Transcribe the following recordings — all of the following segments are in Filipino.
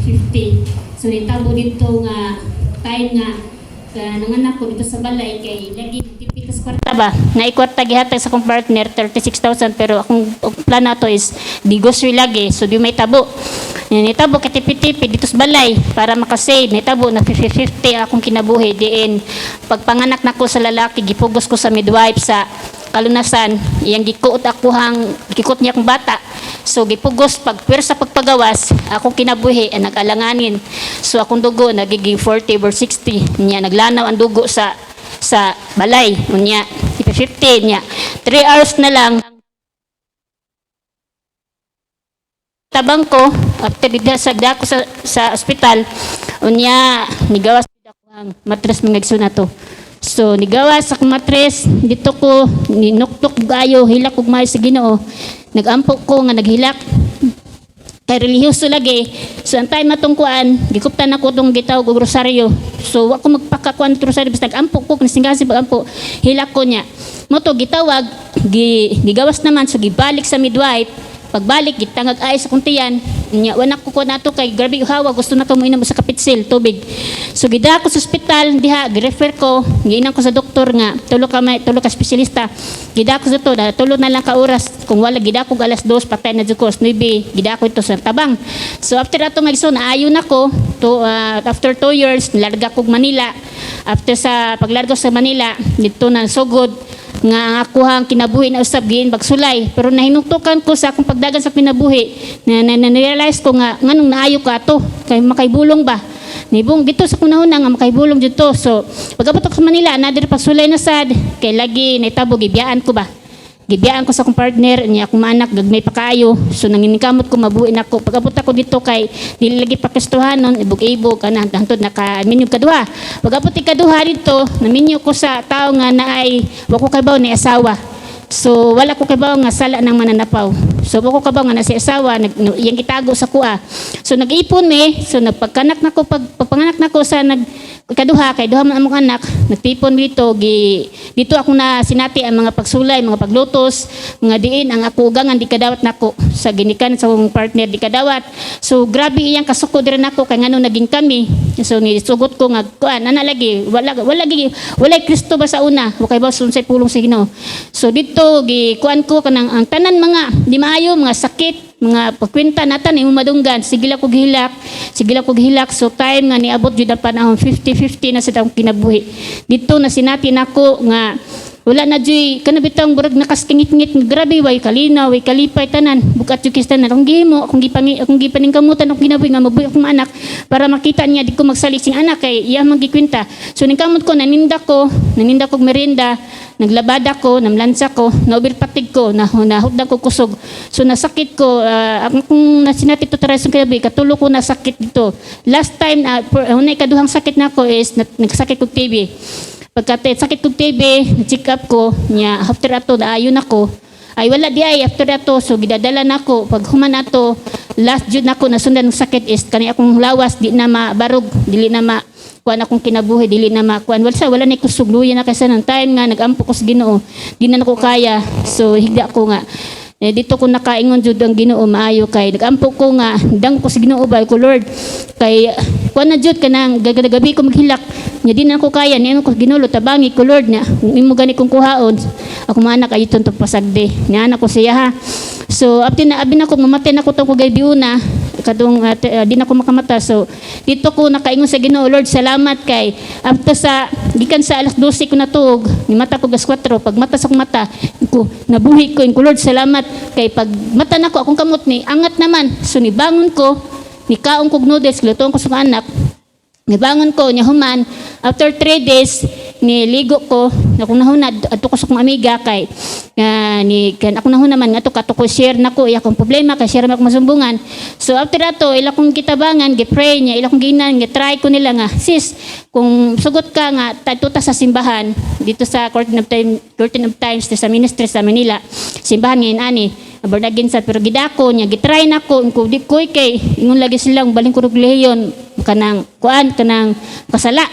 50. So nitabo dito nga time nga nanganak ko dito sa balay kay lagi tipid sa kwarta ba. Naikwarta gihatag sa akong partner 36,000 pero akong plano to is di grocery lagi so di may tabo. Nitabo katipid-tipid dito sa balay para makasave. Nitabo na 50-50 akong kinabuhi diin. Pagpanganak nako sa lalaki gipugos ko sa midwife sa kalunasan iyang gikuot gikot niya akong bata. So gipugos pagpwersa pagpagawas akong kinabuhi nag-alanganin. So akong dugo nagiging 40/60 niya naglanaw ang dugo sa balay unya 50 niya 3 hours na lang tabang ko after didasagda ko sa ospital unya nigawas ako ang matres mangagso na to. So nigawas sa matres dito ko ninuktok gayo hilak ug maayo sa Ginoo. Nagampok ko nga naghilak kay relihiyoso lagi. So ang time matungkuan gikuptan ako tong gitawag og rosaryo. So wa ko magpakakuan sa rosaryo basta nagampok ko nasingasi pagampo hilak ko niya. Mo to gitawag gigawas naman so gibalik sa midwife. Pagbalik gitangag ay sa kuntiyan nya wala ko nato kay grabe hawa gusto na to mo inom sa kapitsil tubig. So gida ko sa ospital diha gi-refer ko giinan ko sa doktor nga tulo ka espesyalista. Gida ko sa to tulo na lang ka oras kung wala gida ko alas 2 patay na jud ko 9 gida ko ito sa tabang. So after ato magso naayo nako to after 2 years larga ko Manila. After sa paglargo sa Manila dito na sugod nga ako hang kinabuhi na usab giin bagsulay pero nahinuktukan ko sa akong pagdagan sa kinabuhi na realize ko nga nganong naayo ka ato kay makaibulong ba nibong dito sa kunahuna nga makaibulong dito. So pagabot ako sa Manila nadir pagsulay na sad kay lagi naitabo gibiyaan ko ba gibiyaan ko sa akong partner niya akong anak gagmay pa kaayo. So nanginkamot ko mabuin ako pagabot ako dito kay dili lagi pakistuhanon ibog-ibog ana hangtod naka-minyo kaduha. Pagabot ikaduha dito naminyo ko sa tao nga naay wa ko kabaw ni asawa. So wala ko kabaw nga sala ng mananapaw. So wa ko kabaw nga na si asawa iyang itago sa kuha. So nag-ipon so nagpagkanak nako pagpanganak nako sa kaduha kay duha man among anak nagtipon dito dito ako na sinati ang mga pagsulay mga paglutos mga diin ang ako ugangan di kadawat nako sa ginikan sa akong partner di kadawat. So grabe iyang kasuko diri nako kay ngano naging kami. So nisugot ko nga kuan ana lagi wala Kristo ba sa una wa kay ba sunsay pulong sa Ginoo. So dito kuan ko kanang ang tanan mga di maayo mga sakit mga pagkwenta natan imo madunggan sigila ko gihilak so time nga niabot jud ang panahon 50-50 na sa akong kinabuhi dito na sinati nako nga wala na joy kana bitang burag nakaskingit-ngit grabe way kalinaw way kalipay tanan bukat jud kistanan akong gihimo akong gipaningkamutan akong ginabuhi nga mabuhi akong anak para makita niya di ko magsalik sing anak kay iya man gikwenta. So ningkamot ko naninda ko merienda naglabada ko namlansa ko naubirpatig ko nahudang ko kusog. So nasakit ko akong nasinati to taray sa kinabuhi katulo ko nasakit dito last time hunay kaduhang sakit nako is nagsakit ko TB. Pagkatit sakit kong TB, check up ko niya after ato naayon ako ay wala di ay after ato so gidadala nako pag human ato last jud nako nasundan ng sakit is kani akong lawas di na mabarog dili na kuan akong kinabuhi dili na makuan wala na kusugluyan na kasi ng time nga nagampo ko sa Ginoo di na nako kaya so higda ko nga dito ko nakaingon jud ang Ginoo maayo kay nagampo ko nga dang ko sa Ginoo ba ko Lord kay kuan na jud kanang gabi ko maghilak nya di na ko kaya niya ko Ginoo tabangi ko Lord nya imo gani kong kuhaon ako man anak ayiton to pasagde nya anak ko siya ha. So after na abi na ko mamatay na ko tong kugay biuna kadung di na ko makamata so dito ko nakaingon sa Ginoo Lord salamat kay after sa gikan sa alas 12 ko natuog ni mata ko gas 4 pag mata sa mata ko nabuhi ko Lord salamat kay pag mata nako akong kamot ni angat naman so ni bangon ko ni kaong kog noodles lutuon ko sa anak nibangon ko nya human after 3 days niligo ko akong nahunad adto ko sa akong amiga kay akong nahunaman nga to kato ko share nako iya kong problema kay share ako masumbungan. So after ato ila kong kitabangan gi-pray niya ila kong ginan try ko nila nga sis kung sugot ka nga tatuta sa simbahan dito sa Curtain of Times sa ministry sa Manila simbahan ngayon ani abordagin sa pero gidako niya gitry nako ko di koy kay ingon lagi silang baling ko relihiyon kanang kasala.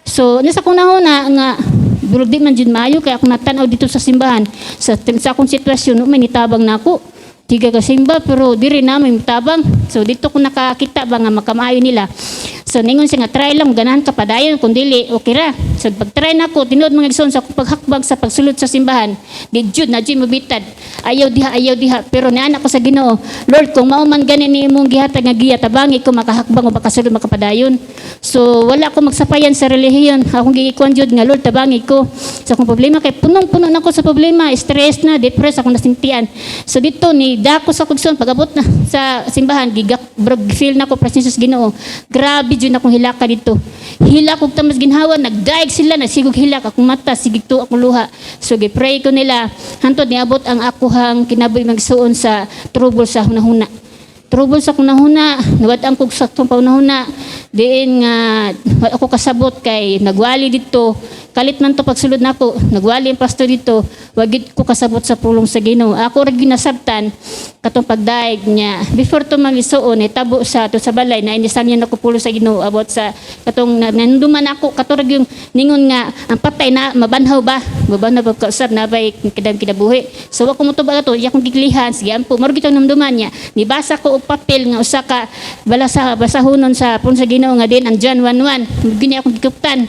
So nasa kong nahuna nga durog di man jud maayo kay ako natanaw dito sa simbahan sa akong sitwasyon may nitabang nako tiga ka simba pero diri namin tabang. So dito ko nakakita ba nga makamaayo nila. So ningon siya nga try lang ganahan ka padayon kung dili okay ra. So pag try nako tinuod mga igsoon sa paghakbag sa pagsulod sa simbahan, di jud na jud mabitad. Ayaw diha pero ni anak ko sa Ginoo, Lord kung mao man gani ni imong gihatag nga giya tabangi ko makahakbang o makasulod makapadayon. So wala ko magsapayan sa relihiyon. Akong giikuan jud nga Lord tabangi ko. So kung problema kay punong-puno na ko sa problema, stress na, depressed akong nasintian. So dito ni dako sa kugson pagabot na sa simbahan gigak feel na ko presensya sa Ginoo. Grabe jud akong hilaka dito. Hilak og tamas ginhawa nagdaig sila nagsigog hilak akong mata sigig to akong luha. So gipray ko nila hantod niabot ang akuhang kinabuhi magsuon sa trouble sa hunahuna. Trouble sa kunahuna, nawad ang kog sa paunahuna, diin nga ako kasabot kay nagwali dito, kalit man to pagsulod nako, nagwali ang pastor dito, wagid ko kasabot sa pulong sa Ginoo. Ako ra ginasabtan katong pagdaig niya. Before to magisuon tabo sa to sa balay na inisan niya nako pulo sa Ginoo abot sa katong nanduman ako katurag yung ningon nga ang patay na mabanhaw ba? Mabanhaw ba kausab na bay kinabuhi. So ako mo to ba to, iya kong giklihan sige ampo maro gitong namduman niya. Nibasa ko og papel nga usa ka basahonon sa pulong sa Ginoo nga din ang John 1:1. Gini akong gikuptan.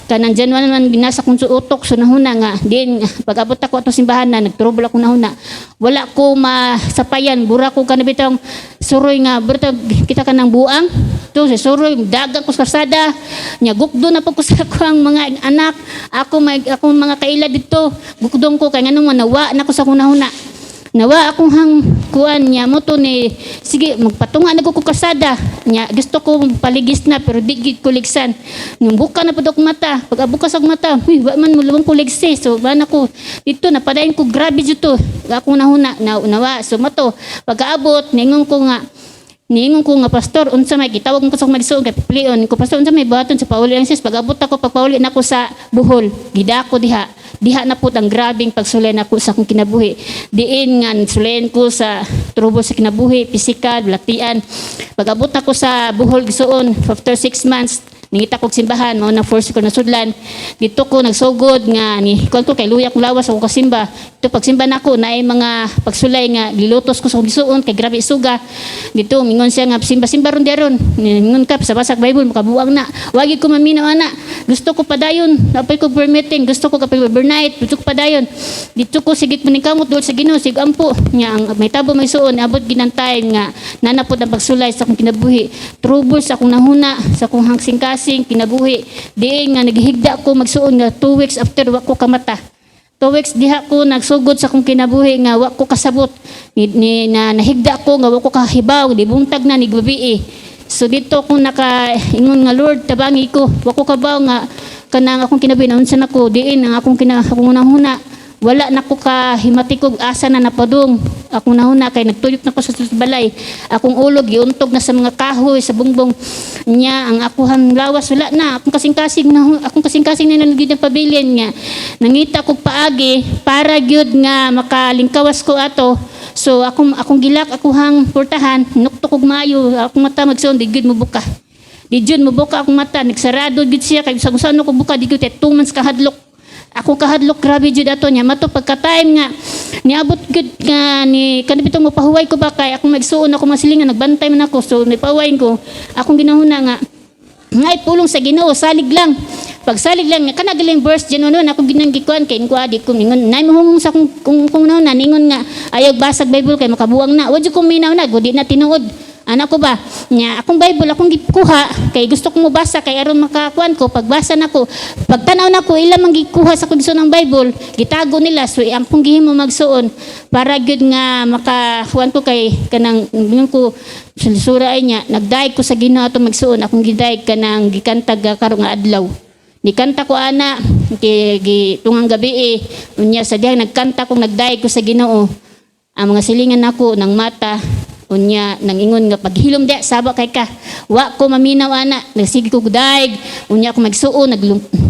Kanang January man binasa kong suutok so nahuna nga din pag-abot ako ato simbahan na nagtrouble ako nahuna wala ko masapayan bura ko kana bitong suroy nga berta kita kanang buang to sa suroy dagang ko sa karsada nya gukdo na pag ko sa akong mga anak akong mga kaila dito gukdong ko kay nganong nawa na ko sa kunahuna nawa akong hang kuan niya mo to ni sige magpatunga na ko kasada nya gusto ko paligis na pero di gid kuligsan nung buka na pud og mata pag abukas og mata huy wa man mo lubong kuligsi so bana ko dito napadayon ko grabe dito ako nahuna nawa so mato pag-aabot ningon ko nga pastor unsa may gitawag mo ko sa magsuon kay pilion ko pastor unsa may buhaton sa pauli ang sis pag-abot ako pagpauli nako sa Bohol gidako diha na pud ang grabing pagsulay nako sa akong kinabuhi diin nga sulayan ko sa trouble sa kinabuhi pisikal latian pag-abot ako sa Bohol gisuon after 6 months ningita kog simbahan mao na force ko nasudlan dito ko nagsugod nga ni kon ko kay luya kong lawas ako kasimba dito pagsimba nako naay mga pagsulay nga gilutos ko sa gisuon kay grabe suga dito mingon siya nga simba ron diaron mingon ka sa basag Bible makabuang na wagi ko maminaw ana gusto ko padayon apay ko prayer meeting gusto ko kapay overnight gusto ko padayon dito ko sigit maningkamot dul sa Ginoo sig ampo nya ang may tabo may suon abot ginang time nga nanapod ang pagsulay sa akong kinabuhi trouble sa akong nahuna sa akong hangsing kinabuhi diin nga naghigda ko magsuon nga 2 weeks after wa ko kamata 2 weeks diha ko nagsugod sa akong kinabuhi nga wa ko kasabot na nahigda ko nga wa ko kahibaw di buntag na ni gabi so dito ko nakaingon nga Lord tabangi ko wa ko kabaw nga kanang akong kinabuhi unsa nako diin ang akong unahuna wala na ko kahimatikog asa na napadung akong nahuna kay nagtuyok na ko sa balay akong ulog giuntog na sa mga kahoy sa bungbong niya ang akuhang lawas wala na akong kasing-kasing na nalugid ng pabilin nga nangita ko paagi para gyud nga makalingkawas ko ato so akong gilak akuhang portahan nukto kog maayo akong mata magsuon di gyud mobuka akong mata nagsarado gyud siya kay usano ko buka di gyud 2 months kahadlok ako kahadlok grabe jud ato nya mato pagka time nga niabot gud nga ni kanibitong mapahuway ko ba kay akong magsuon ako masilingan nagbantay man ako so nipahuwayin ko akong ginahuna nga ngay pulong sa Ginoo salig lang pagsalig lang nga kana galing verse dinon ako ginang gikuan kay ko adi ko ningon nay mahungong sa kung na ningon nga ayaw basag Bible kay makabuang na wa jud ko minaw na gudi na tinuod anak ko ba nya akong Bible akong gikuha kay gusto ko mobasa kay aron makakuan ko pagbasa nako pagtanaw nako ila man gikuha sa kudso ng Bible gitago nila so ampong gihimo magsuon para gyud nga makakuan ko kay kanang ningon ko sura ay nya nagdaig ko sa Ginoo ato magsuon akong gidaig kanang gikantag karong adlaw nikanta ko ana tungang gabi unya sa diha nagkanta kong nagdaig ko sa Ginoo ang mga silingan nako ng mata unya nangingon nga paghilom di saba kay ka wa ko maminaw ana nagsige ko daig unya ako magsuon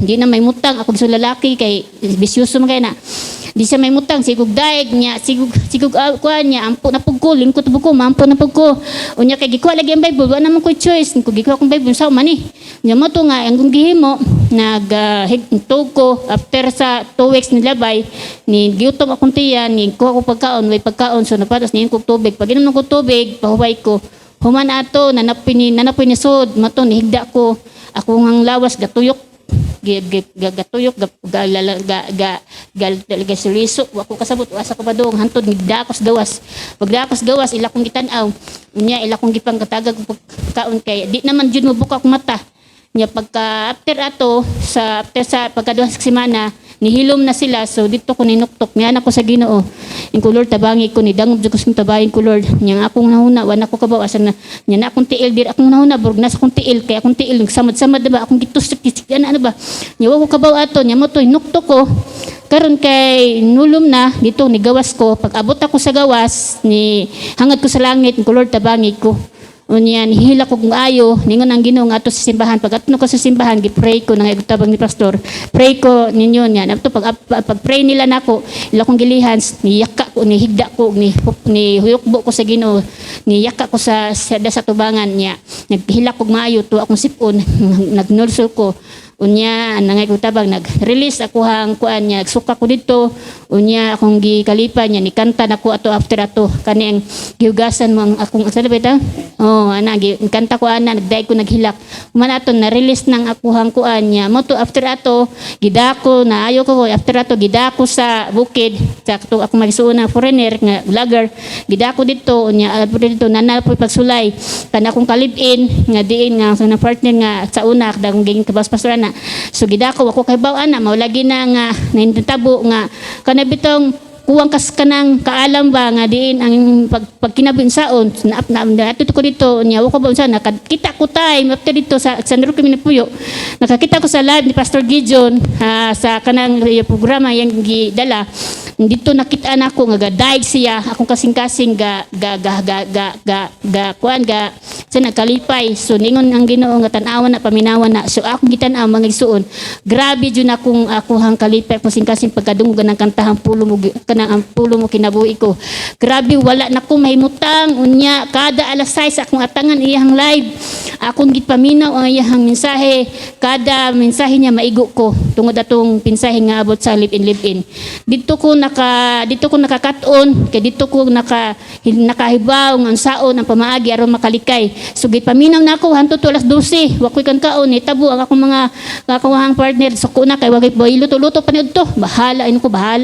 di na may mutang ako sa lalaki kay bisyoso man kay na di siya may mutang sigug daig nya sigug kuan nya ampo na pug ko lingkot ko mampo na pug ko unya kay gikuha lagi ang Bible wa naman ko choice ko gikuha kong Bible sa man nya mo to nga ang gihimo nagtug ko after sa 2 weeks nilabay ni giutom akong tiyan ni kuha ko pagkaon may pagkaon so napatas ni kog tubig pag inom ko tubig pahuway ko human ato nanapoy ni sud mato ni higda ko ako ngang lawas gatuyok gatuyok ga siliso ako kasabot asa ko badong hantod gidakos gawas pagdakos gawas ila kong gitan-aw unya ila kong gipang katagag pagkaon kay di naman jud mo buka akong mata nya pagka after sa pagkaduha sa semana nihilom na sila so dito ko ninuktok niya ako sa Ginoo in Lord tabangi ko ni dangog jud ko sing tabayin ko Lord nya akong nahuna wa na ko kabaw asa na nya na akong tiil dir akong nahuna burg nas akong tiil kay akong tiil samad-samad ba akong gitusok ano ba nya wa ko kabaw ato nya mo to nuktok ko karon kay nulom na dito ni gawas ko pag abot ako sa gawas ni hangad ko sa langit in Lord tabangi ko unya hila ko kung ayo ningon ang Ginoo nga ato sa simbahan pag atno ko sa simbahan gipray ko nang tabang ni pastor pray ko ninyo niya napto pag pray nila nako ila kong gilihan niyaka ko ni higda ko ni huyukbo ko sa Ginoo niyaka ko sa tubangan niya naghila ko maayo to akong sipon nagnulsol ko unya nangay ko tabang nag-release ako hang kuan niya nagsuka ko dito unya akong gikalipa niya ni kanta nako ato after ato kani ang gihugasan mo ang akong salabeta ana kanta ko ana nagday ko naghilak man ato na release nang ako hang kuan niya mo to after ato gidako na ayo ko after ato gidako sa bukid sa ako magsuon na foreigner nga vlogger gidako dito unya dito nana po pagsulay kana akong kalib-in nga diin nga sa partner nga sa una akong giging kabas-pastor na so gidako ako kay baw ana mao lagi na nga nahintabo nga kana bitong kuwang kas kanang kaalam ba nga diin ang pagkinabinsaon na ato ko dito nya ko ba unsa nakakita ko time after dito sa San Roque Minapuyo nakakita ko sa live ni Pastor Gideon sa kanang programa yang gidala dito nakita na ako nga gadaig siya akong kasing-kasing kuan sa nagkalipay so ningon ang Ginoo nga tan-awan na paminawan na so akong gitan-aw mga igsuon grabe jud akong hang kalipay kasing-kasing pagkadungog ng kantahang pulo mo kanang ang pulo mo kinabuhi ko grabe wala na ko mahimutang unya kada alas 6 akong atangan iyang live akong gipaminaw ang iyang mensahe kada mensahe niya maigo ko tungod atong pinsahe nga abot sa live-in dito ko nakakat-on kay dito ko nakahibaw ng saon ang pamaagi aron makalikay so gipaminaw na ako hantud to alas 12 wa koy kaon ni tabo ang akong mga kakawahang partner so ko na kay wagay boy luto paniud to bahala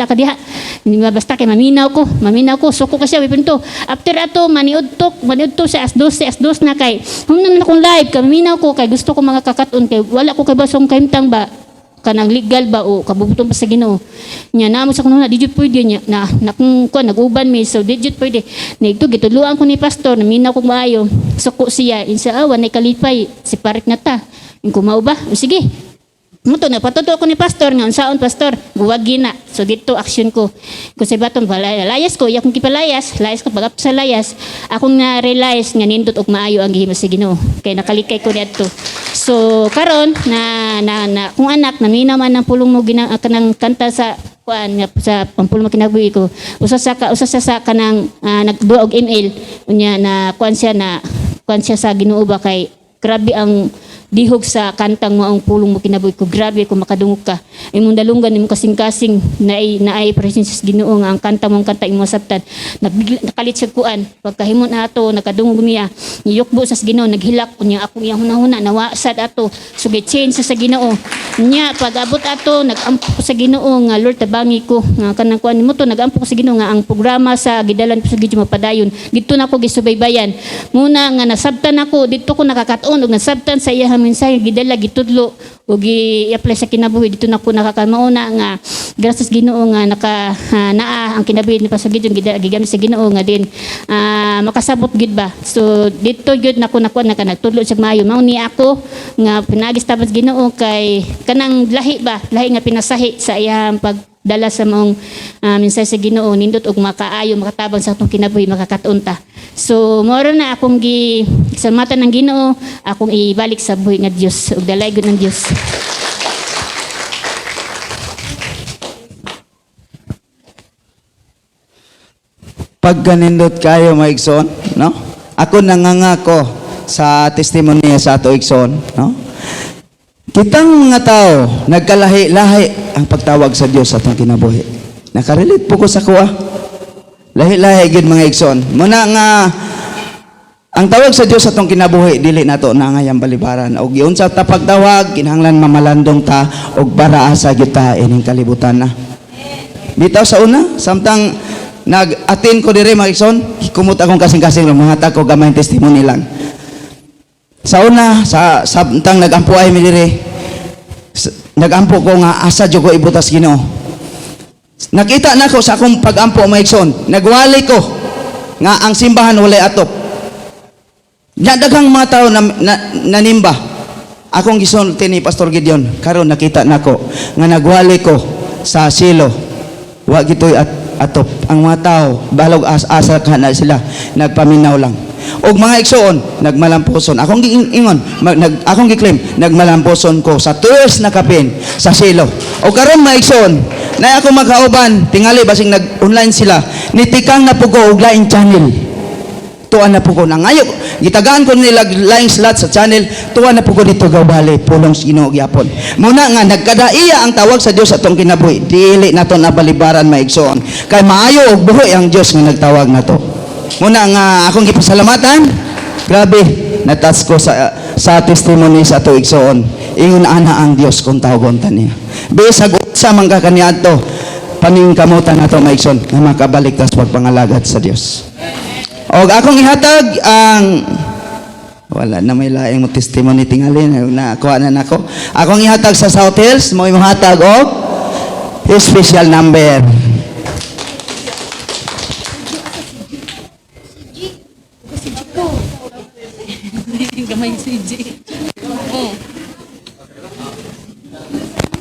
ka diha basta kay maminaw ko so ko kasi pinto after ato maniud to sa as 12 na kay humna na akong live kay maminaw ko kay gusto ko mga kakat-on kay wala ko kay basong kaimtang ba kanang legal ba o kabubuton pa sa Ginoo nya namo sa kuno na dijud pwede nya na kung nag-uban mi so dijud pwede nigto gituluan ko ni pastor naminaw ko maayo suko siya insa awan nay kalipay si parik na ta ingko mao ba o sige muto na patuto ko ni pastor nga unsaon pastor guwagi na so dito action ko kasi baton layas ko yakong kipalayas ko pag sa layas akong na realize nga nindot og maayo ang gihimo sa Ginoo kay nakalikay ko niadto so karon na kung anak naminaw man ng pulong mo kanang kanta sa kuan sa pampulong mo kinabuhi ko usa sa kanang nagduwa og email unya na kuan siya sa Ginoo ba kay grabe ang dihog sa kantang mo ang pulong mo kinabuhi ko grabe ko makadungog ka imong dalunggan imong kasing-kasing naay presensya sa Ginoo nga ang kanta mong kanta imong sabtan nakalit siya kuan pagkahimon ato nakadungog niya niyukbo sa Ginoo naghilak unya akong iyang hunahuna nawasad ato so change sa Ginoo nya pag-abot ato nagampo sa Ginoo nga Lord tabangi ko nga kanang kuan mo to nagampo ko sa Ginoo nga ang programa sa gidalan sa Ginoo mapadayon dito na ako gisubaybayan muna nga nasabtan ako dito ko nakakaton og nasabtan sa iya mensahe gidala gitudlo o gi-apply sa kinabuhi dito na ko nakakamauna nga gracias Ginoo nga naa ang kinabuhi ni Pastor Gideon gigamit sa Ginoo nga din makasabot gid ba so dito gid nako nagtudlo sa maayo mao ni ako nga pinagis tabas Ginoo kay kanang lahi nga pinasahi sa iyang pagdala sa mong mensahe sa Ginoo nindot og makaayo makatabang sa atong kinabuhi makakatunta so moro na akong sa mata ng Ginoo akong ibalik sa buhi nga Dios ug dalay gud ng Dios. Pagganindot kayo maigsoon, no? Ako nangangako sa testimony sa ato igsoon, no? Kitang mga tao, nagkalahi-lahi ang pagtawag sa Dios sa atong kinabuhi. Nakarelate po ko sa kuha. Lahi-lahi gid mga igsoon. Muna nga ang tawag sa Dios sa atong kinabuhi dili nato na ngayang balibaran og giun sa pagtawag kinahanglan mamalandong ta og para asa gyud ta ining kalibutan na. Bitaw sa una, samtang nag-attend ko dire mga igsoon, kumot akong kasing-kasing mga ko gamay testimony lang. Sa una, samtang nag-ampo ay mi dire, nag-ampo ko nga asa jud ko ibutas Ginoo. Nakita na ko sa akong pag-ampo mga igsoon, nagwali ko nga ang simbahan walay atop. Daghang mga tao na nanimba. Akong gisulti ni Pastor Gideon, karon nakita nako nga nagwali ko sa silo. Wa gitoy atop. Ang mga tao balog asa kana sila nagpaminaw lang. Og mga igsoon nagmalamposon. Akong ingon, akong giklaim nagmalamposon ko sa 2 years na kapin sa silo. O karon mga igsoon, na ako makauban tingali basing nag-online sila, nitikang na po ko og laing channel. Tuwa na po ko na ngayon. Gitagaan ko nila laing slot sa channel. Tuwa na po ko dito gawbali. Pulong Ginoo gyapon. Muna nga, nagkadaiya ang tawag sa Dios atong kinabuhi. Dili nato na balibaran maigsoon. Kay maayo og buhi ang Dios nga nagtawag nato. Muna nga, akong gipasalamatan. Grabe, natouch ko sa testimony sa ato igsoon. Ingon ana ang Dios kung tawagon ta niya. Bisag sa mga kaniadto, paningkamutan nato maigsoon na makabalik tas pagpangalagad sa Dios. Og akong ihatag ang wala na may laing mo testimony tingali na kuha na nako. Akong ihatag sa South Hills mo ihatag og special number